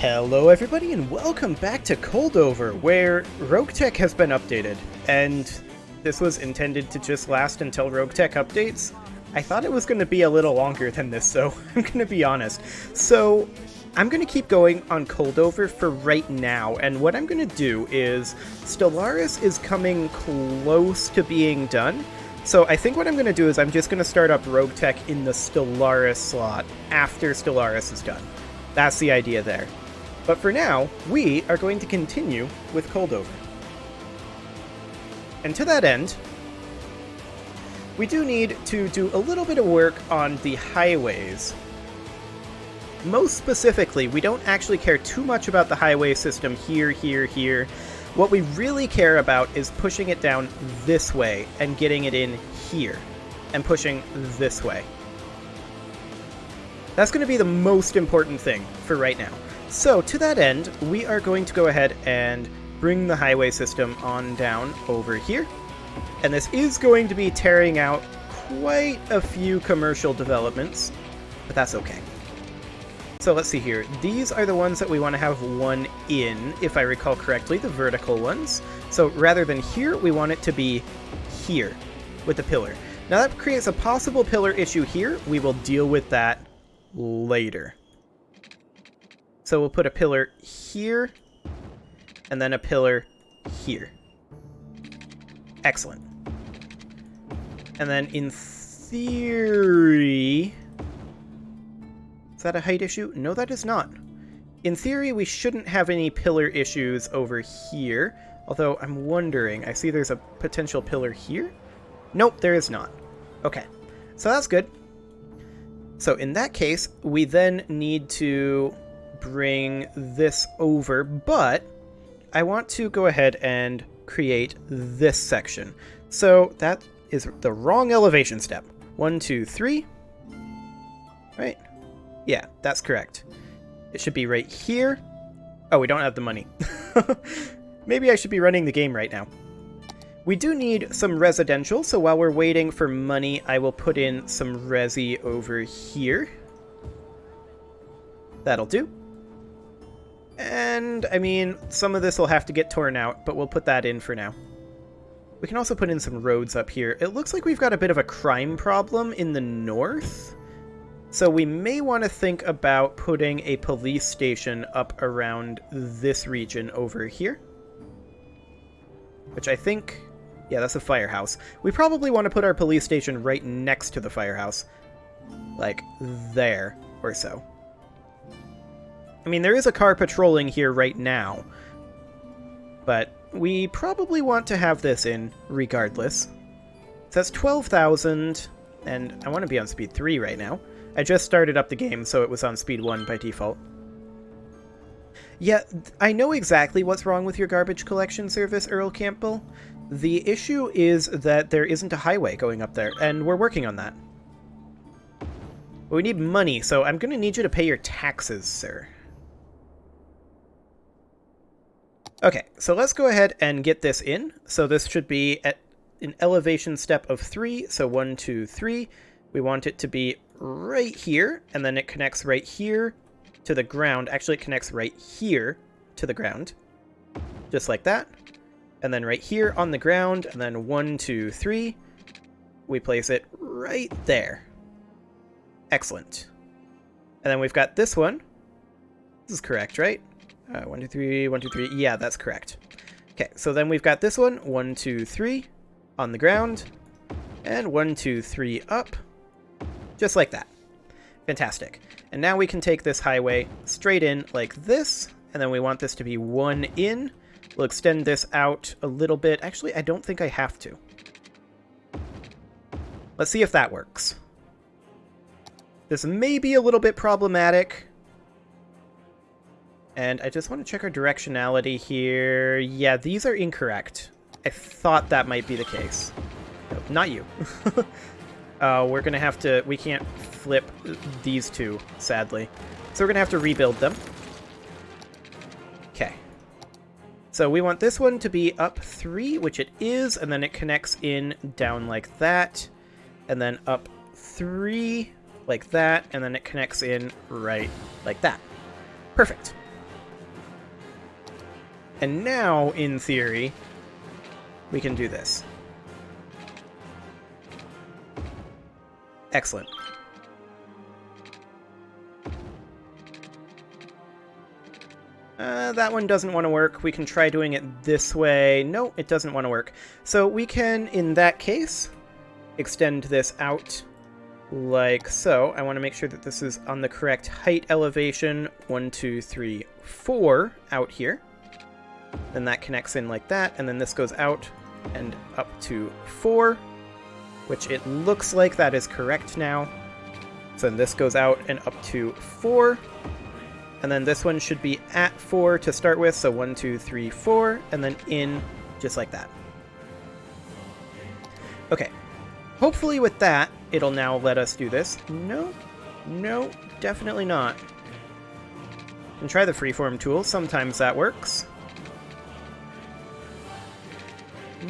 Hello everybody and welcome back to Coldover, where Roguetech has been updated, and this was intended to just last until Roguetech updates. I thought it was going to be a little longer than this, so I'm going to be honest. So I'm going to keep going on Coldover for right now, and what I'm going to do is Stellaris is coming close to being done. So I think what I'm going to do is I'm just going to start up Roguetech in the Stellaris slot after Stellaris is done. That's the idea there. But for now, we are going to continue with Coldover. And to that end, we do need to do a little bit of work on the highways. Most specifically, we don't actually care too much about the highway system here. What we really care about is pushing it down this way and getting it in here, and pushing this way. That's going to be the most important thing for right now. So, to that end, we are going to go ahead and bring the highway system on down over here. And this is going to be tearing out quite a few commercial developments, but that's okay. So let's see here. These are the ones that we want to have one in, if I recall correctly, the vertical ones. So rather than here, we want it to be here with the pillar. Now that creates a possible pillar issue here. We will deal with that later. So we'll put a pillar here, and then a pillar here. Excellent. And then in theory... Is that a height issue? No, that is not. In theory, we shouldn't have any pillar issues over here. Although, I'm wondering, I see there's a potential pillar here? Nope, there is not. Okay, so that's good. So in that case, we then need to bring this over, but I want to go ahead and create this section. So that is the wrong elevation step. 1, 2, 3. Right? Yeah, that's correct. It should be right here. Oh, we don't have the money. Maybe I should be running the game right now. We do need some residential, so while we're waiting for money, I will put in some resi over here. That'll do. And, I mean, some of this will have to get torn out, but we'll put that in for now. We can also put in some roads up here. It looks like we've got a bit of a crime problem in the north. So we may want to think about putting a police station up around this region over here. Which I think... Yeah, that's a firehouse. We probably want to put our police station right next to the firehouse. Like, there or so. I mean, there is a car patrolling here right now. But we probably want to have this in regardless. So that's 12,000, and I want to be on speed 3 right now. I just started up the game, so it was on speed 1 by default. Yeah, I know exactly what's wrong with your garbage collection service, Earl Campbell. The issue is that there isn't a highway going up there, and we're working on that. But we need money, so I'm going to need you to pay your taxes, sir. Okay, so let's go ahead and get this in. So this should be at an elevation step of 3, so 1, 2, 3. We want it to be right here, and then it connects right here to the ground. Actually, it connects right here to the ground, just like that. And then right here on the ground, and then 1, 2, 3. We place it right there. Excellent. And then we've got this one. This is correct, right? 1, 2, 3, 1, 2, 3. Yeah, that's correct. Okay, so then we've got this one. 1, 2, 3 on the ground. And 1, 2, 3 up. Just like that. Fantastic. And now we can take this highway straight in like this. And then we want this to be 1 in. We'll extend this out a little bit. Actually, I don't think I have to. Let's see if that works. This may be a little bit problematic. And I just want to check our directionality here. Yeah, these are incorrect. I thought that might be the case. No, not you. We're going to have to... We can't flip these two, sadly. So we're going to have to rebuild them. Okay. So we want this one to be up 3, which it is, and then it connects in down like that. And then up 3, like that, and then it connects in right like that. Perfect. And now, in theory, we can do this. Excellent. That one doesn't want to work. We can try doing it this way. No, it doesn't want to work. So we can, in that case, extend this out like so. I want to make sure that this is on the correct height elevation. 1, 2, 3, 4 out here. Then that connects in like that, and then this goes out and up to 4, which it looks like that is correct now. So then this goes out and up to 4. And then this one should be at 4 to start with, so 1, 2, 3, 4, and then in just like that. Okay, hopefully with that, it'll now let us do this. No, no, definitely not. And try the freeform tool, sometimes that works.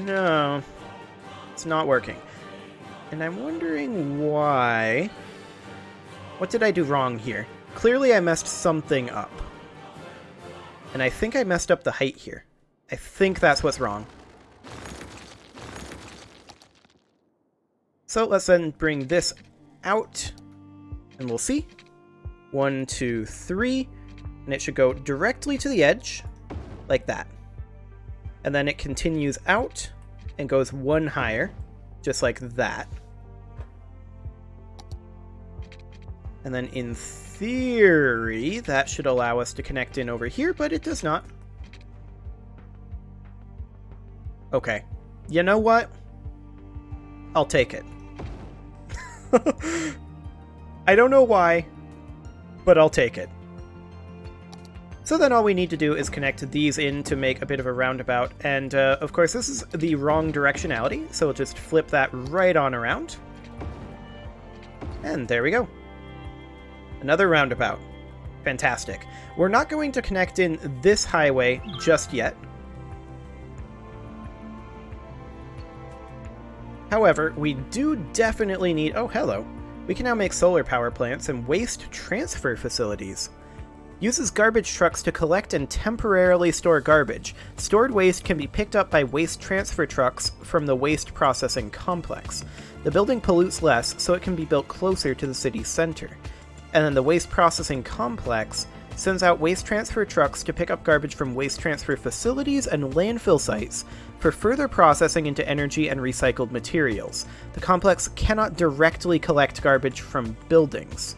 No, it's not working. And I'm wondering why. What did I do wrong here? Clearly I messed something up. And I think I messed up the height here. I think that's what's wrong. So let's then bring this out, and we'll see. 1, 2, 3, and it should go directly to the edge, like that. And then it continues out and goes 1 higher, just like that. And then in theory, that should allow us to connect in over here, but it does not. Okay. You know what? I'll take it. I don't know why, but I'll take it. So then all we need to do is connect these in to make a bit of a roundabout, and of course this is the wrong directionality, so we'll just flip that right on around. And there we go. Another roundabout. Fantastic. We're not going to connect in this highway just yet. However, we do definitely need... Oh, hello. We can now make solar power plants and waste transfer facilities. Uses garbage trucks to collect and temporarily store garbage. Stored waste can be picked up by waste transfer trucks from the waste processing complex. The building pollutes less, so it can be built closer to the city's center. And then the waste processing complex sends out waste transfer trucks to pick up garbage from waste transfer facilities and landfill sites for further processing into energy and recycled materials. The complex cannot directly collect garbage from buildings.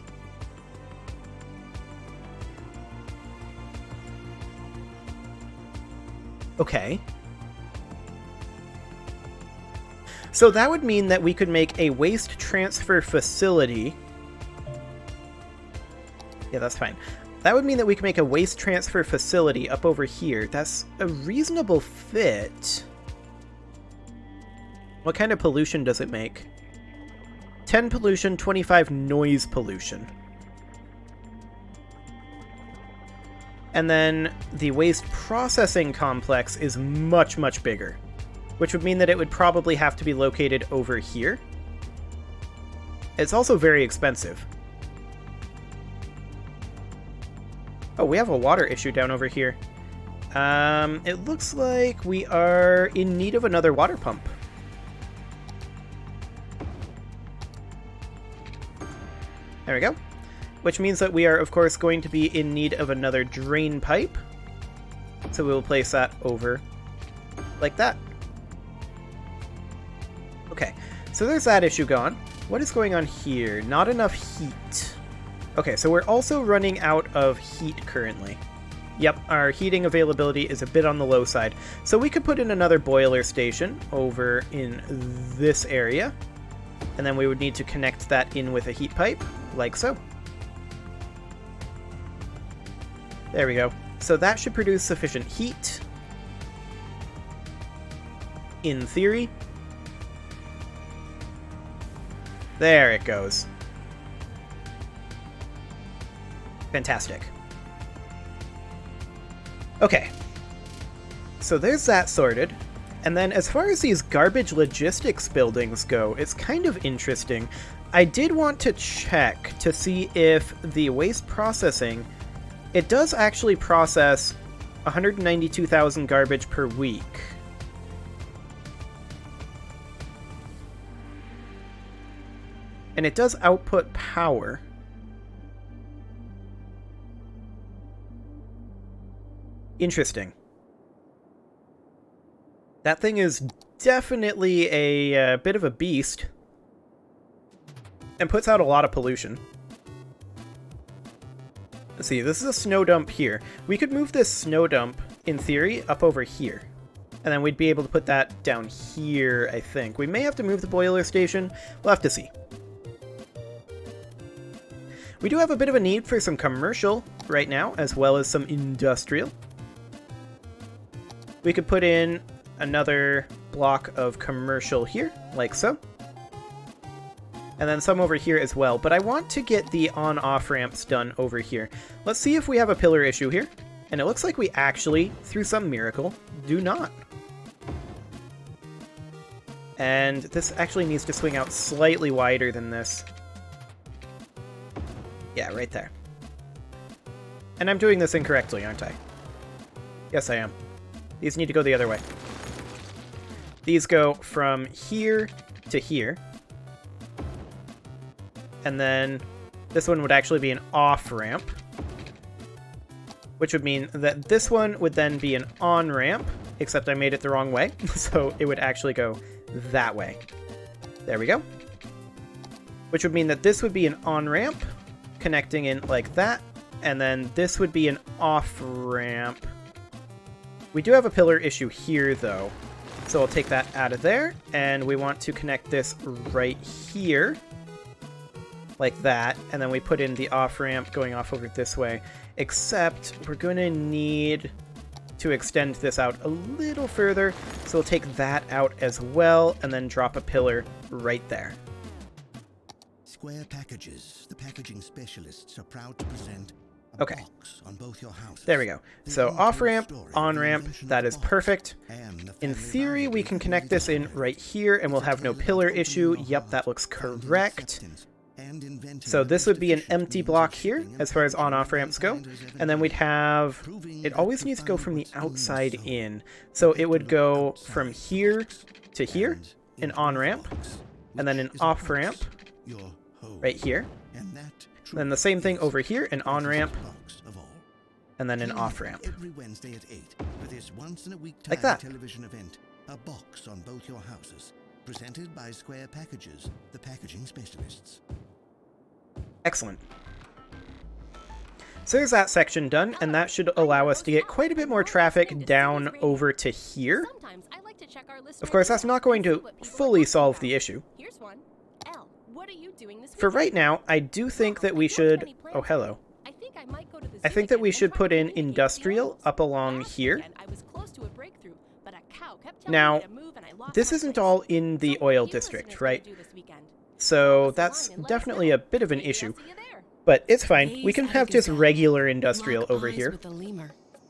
Okay. So that would mean that we could make a waste transfer facility. Yeah, that's fine. That would mean that we can make a waste transfer facility up over here. That's a reasonable fit. What kind of pollution does it make? 10 pollution, 25 noise pollution. And then the waste processing complex is much, much bigger, which would mean that it would probably have to be located over here. It's also very expensive. Oh, we have a water issue down over here. It looks like we are in need of another water pump. There we go. Which means that we are, of course, going to be in need of another drain pipe. So we will place that over like that. Okay, so there's that issue gone. What is going on here? Not enough heat. Okay, so we're also running out of heat currently. Yep, our heating availability is a bit on the low side. So we could put in another boiler station over in this area. And then we would need to connect that in with a heat pipe, like so. There we go. So that should produce sufficient heat. In theory. There it goes. Fantastic. Okay. So there's that sorted. And then as far as these garbage logistics buildings go, it's kind of interesting. I did want to check to see if the waste processing, it does actually process 192,000 garbage per week. And it does output power. Interesting. That thing is definitely a bit of a beast. And puts out a lot of pollution. Let's see, this is a snow dump here. We could move this snow dump, in theory, up over here. And then we'd be able to put that down here, I think. We may have to move the boiler station. We'll have to see. We do have a bit of a need for some commercial right now, as well as some industrial. We could put in another block of commercial here, like so. And then some over here as well. But I want to get the on-off ramps done over here. Let's see if we have a pillar issue here. And it looks like we actually, through some miracle, do not. And this actually needs to swing out slightly wider than this. Yeah, right there. And I'm doing this incorrectly, aren't I? Yes, I am. These need to go the other way. These go from here to here. And then this one would actually be an off-ramp. Which would mean that this one would then be an on-ramp, except I made it the wrong way. So it would actually go that way. There we go. Which would mean that this would be an on-ramp, connecting in like that, and then this would be an off-ramp. We do have a pillar issue here, though, so I'll take that out of there, and we want to connect this right here, like that, and then we put in the off-ramp going off over this way, except we're going to need to extend this out a little further, so we'll take that out as well, and then drop a pillar right there. Square Packages, the packaging specialists, are proud to present a box on both your houses. There we go. So off-ramp, on-ramp, that is perfect. In theory, we can connect this in right here, and we'll have no pillar issue. Yep, that looks correct. So this would be an empty block here, as far as on-off ramps go. And then we'd have... It always needs to go from the outside in. So it would go from here to here, an on-ramp, and then an off-ramp right here. Then the same thing over here, an on-ramp, and then an off-ramp. Like that. Television event, a box on both your houses, presented by Square Packages, the packaging specialists. Excellent. So there's that section done, and that should allow us to get quite a bit more traffic down over to here. Of course, that's not going to fully solve the issue. For right now, I do think that we should... Oh, hello. I think that we should put in industrial up along here. Now, this isn't all in the oil district, right? So that's definitely a bit of an issue. But it's fine. We can have just regular industrial over here.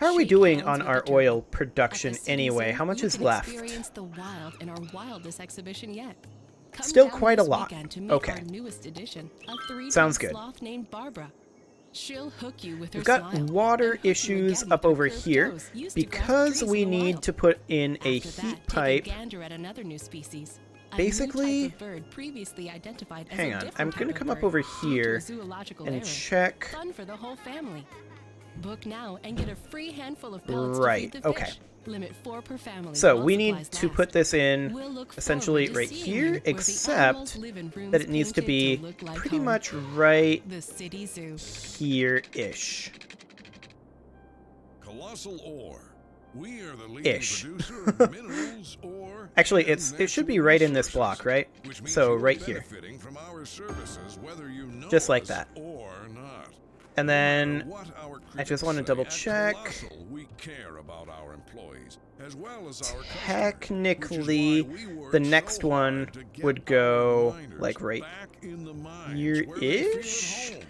How are we doing on our oil production anyway? How much is left? Still quite a lot. Okay. Sounds good. We've got water issues up over here because we need to put in a heat pipe. Basically, hang on, I'm going to come up over here and check. Right, okay. So we need to put this in essentially right here, except that it needs to be pretty much right here-ish. Colossal ore. We are the leading Ish. producer of minerals, ore, Actually, it should be right in this block, right? So right here. from our services, whether you know Just like that. Or not. And then What our I just want to critics double say, at check. Colossal, we care about our employees as well as our customers, Technically, which is why we work the next so one hard to get would our go miners like right back in the mines here-ish? where they feel at home.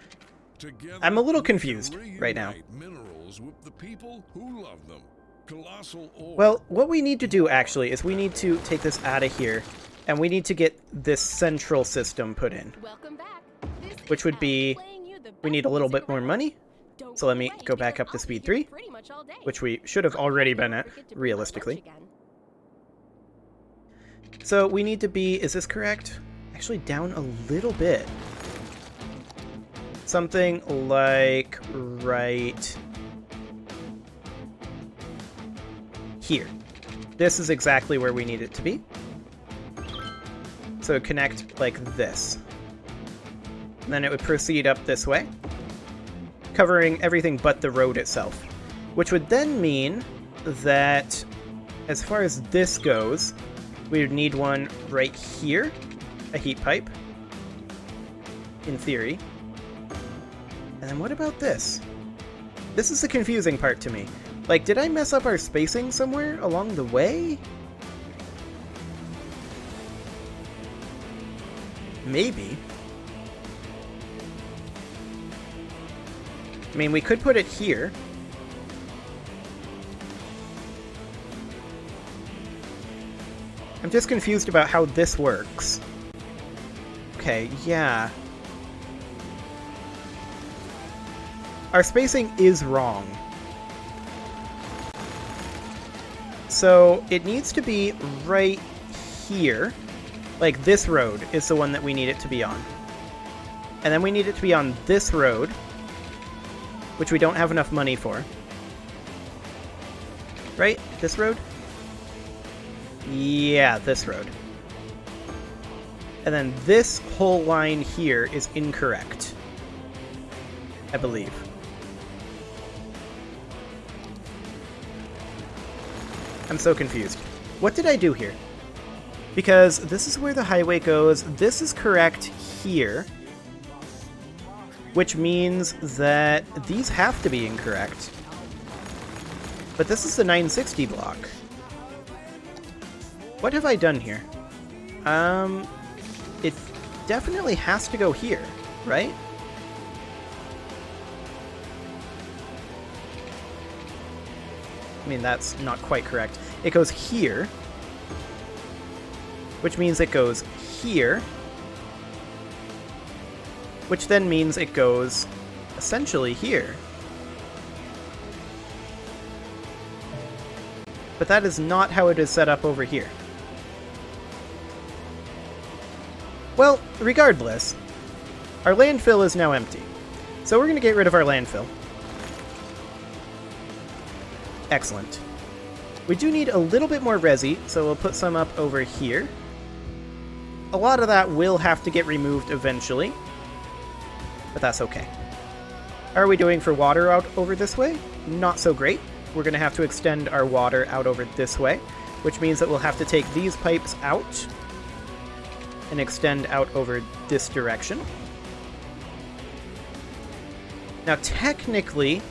Together, I'm a little we can confused right now. reunite minerals with the people who love them. Colossal ore. Well, what we need to do actually is we need to take this out of here, and we need to get this central system put in, which would be, we need a little bit more money, So let me go back up to speed 3, which we should have already been at, realistically. So we need to be, is this correct? Actually down a little bit. Something like right here. This is exactly where we need it to be. So connect like this. And then it would proceed up this way, covering everything but the road itself. Which would then mean that, as far as this goes, we would need one right here, a heat pipe, in theory. And then what about this? This is the confusing part to me. Like, did I mess up our spacing somewhere along the way? Maybe. I mean, we could put it here. I'm just confused about how this works. Okay, yeah. Our spacing is wrong. So it needs to be right here. Like this road is the one that we need it to be on. And then we need it to be on this road, which we don't have enough money for. Right? This road? Yeah, this road. And then this whole line here is incorrect, I believe. I'm so confused. What did I do here? Because this is where the highway goes. This is correct here, which means that these have to be incorrect. But this is the 960 block. What have I done here? It definitely has to go here, right? I mean, that's not quite correct. It goes here, which means it goes here, which then means it goes essentially here. But that is not how it is set up over here. Well, regardless, our landfill is now empty. So we're going to get rid of our landfill. Excellent. We do need a little bit more resi, so we'll put some up over here. A lot of that will have to get removed eventually, but that's okay. How are we doing for water out over this way? Not so great. We're going to have to extend our water out over this way, which means that we'll have to take these pipes out and extend out over this direction. Now, technically,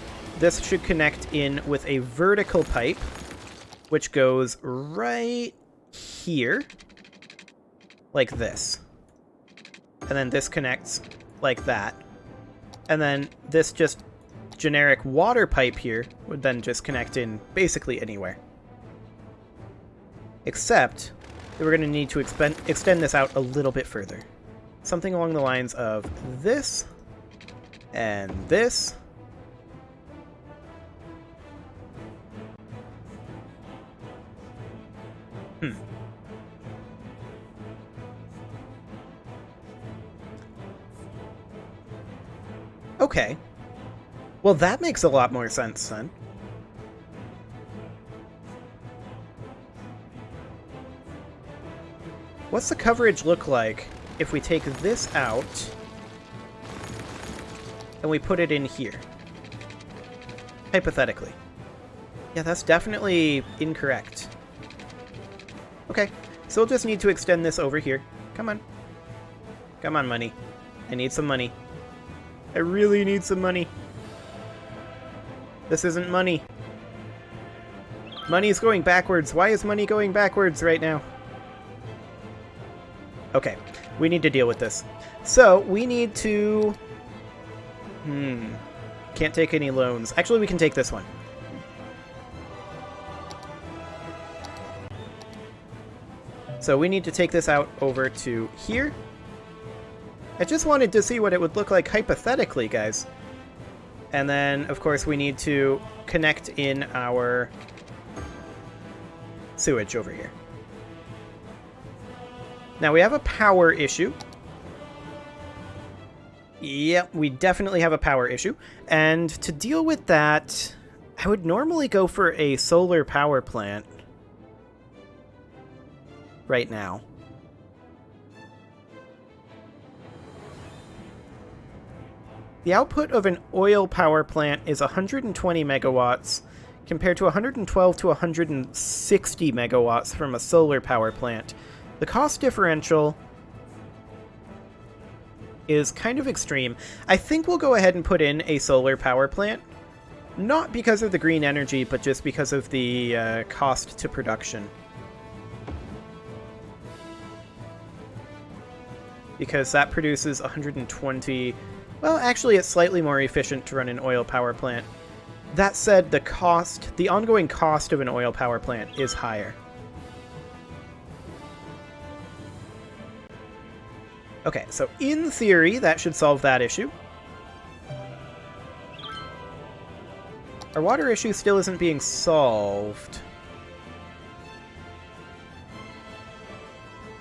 this should connect in with a vertical pipe, which goes right here, like this. And then this connects like that. And then this just generic water pipe here would then just connect in basically anywhere. Except that we're going to need to extend this out a little bit further. Something along the lines of this and this. Okay. Well, that makes a lot more sense then. What's the coverage look like if we take this out and we put it in here? Hypothetically. Yeah, that's definitely incorrect. Okay, so we'll just need to extend this over here. Come on. Come on, money. I need some money. I really need some money. This isn't money. Money is going backwards. Why is money going backwards right now? Okay, we need to deal with this. So, we need to... Can't take any loans. Actually, we can take this one. So we need to take this out over to here. I just wanted to see what it would look like hypothetically, guys. And then, of course, we need to connect in our sewage over here. Now, we have a power issue. Yep, we definitely have a power issue. And to deal with that, I would normally go for a solar power plant right now. The output of an oil power plant is 120 megawatts, compared to 112 to 160 megawatts from a solar power plant. The cost differential is kind of extreme. I think we'll go ahead and put in a solar power plant. Not because of the green energy, but just because of the cost to production. Because that produces 120... Well, actually, it's slightly more efficient to run an oil power plant. That said, the ongoing cost of an oil power plant is higher. Okay, so in theory, that should solve that issue. Our water issue still isn't being solved.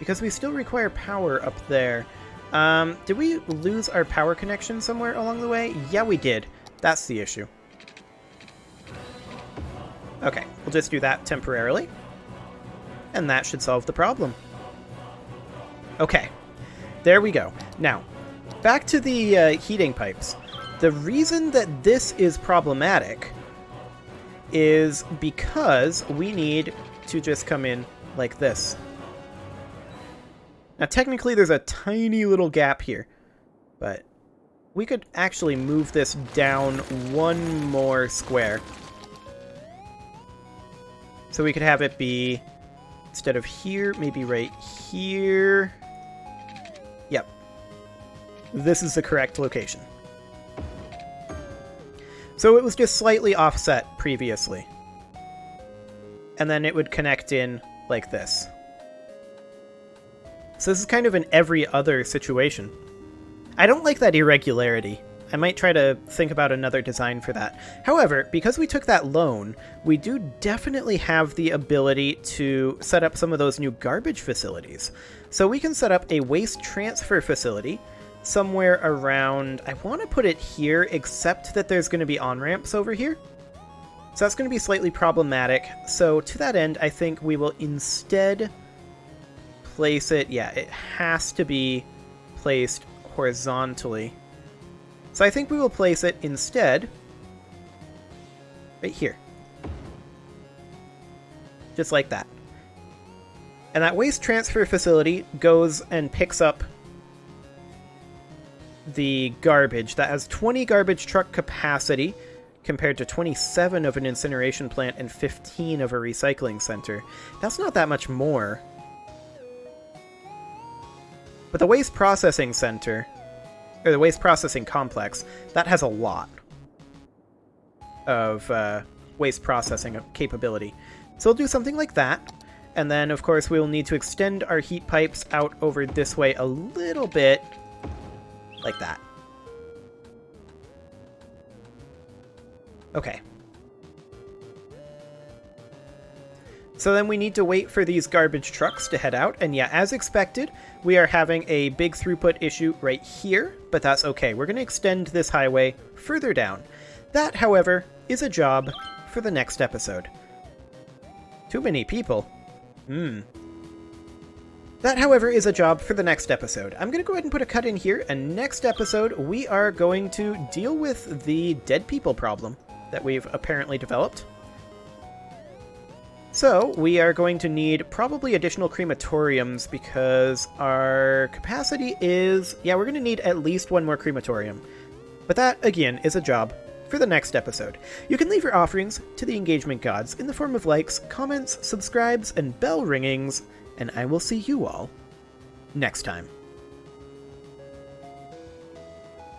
Because we still require power up there. Did we lose our power connection somewhere along the way? Yeah, we did. That's the issue. Okay, we'll just do that temporarily. And that should solve the problem. Okay, there we go. Now, back to the heating pipes. The reason that this is problematic is because we need to just come in like this. Now, technically, there's a tiny little gap here, but we could actually move this down one more square. So we could have it be, instead of here, maybe right here. Yep. This is the correct location. So it was just slightly offset previously. And then it would connect in like this. So this is kind of an every other situation. I don't like that irregularity. I might try to think about another design for that. However, because we took that loan, we do definitely have the ability to set up some of those new garbage facilities. So we can set up a waste transfer facility somewhere around... I want to put it here, except that there's going to be on-ramps over here. So that's going to be slightly problematic. So to that end, I think we will instead place it... Yeah, it has to be placed horizontally. So I think we will place it instead right here. Just like that. And that waste transfer facility goes and picks up the garbage. That has 20 garbage truck capacity compared to 27 of an incineration plant and 15 of a recycling center. That's not that much more. But the waste processing center, or the waste processing complex, that has a lot of waste processing capability. So we'll do something like that. And then, of course, we will need to extend our heat pipes out over this way a little bit, like that. Okay. So then we need to wait for these garbage trucks to head out, and yeah, as expected, we are having a big throughput issue right here, but that's okay. We're going to extend this highway further down. That, however, is a job for the next episode. Too many people. That, however, is a job for the next episode. I'm going to go ahead and put a cut in here, and next episode we are going to deal with the dead people problem that we've apparently developed. So, we are going to need probably additional crematoriums because our capacity is... Yeah, we're going to need at least one more crematorium. But that, again, is a job for the next episode. You can leave your offerings to the engagement gods in the form of likes, comments, subscribes, and bell ringings, and I will see you all next time.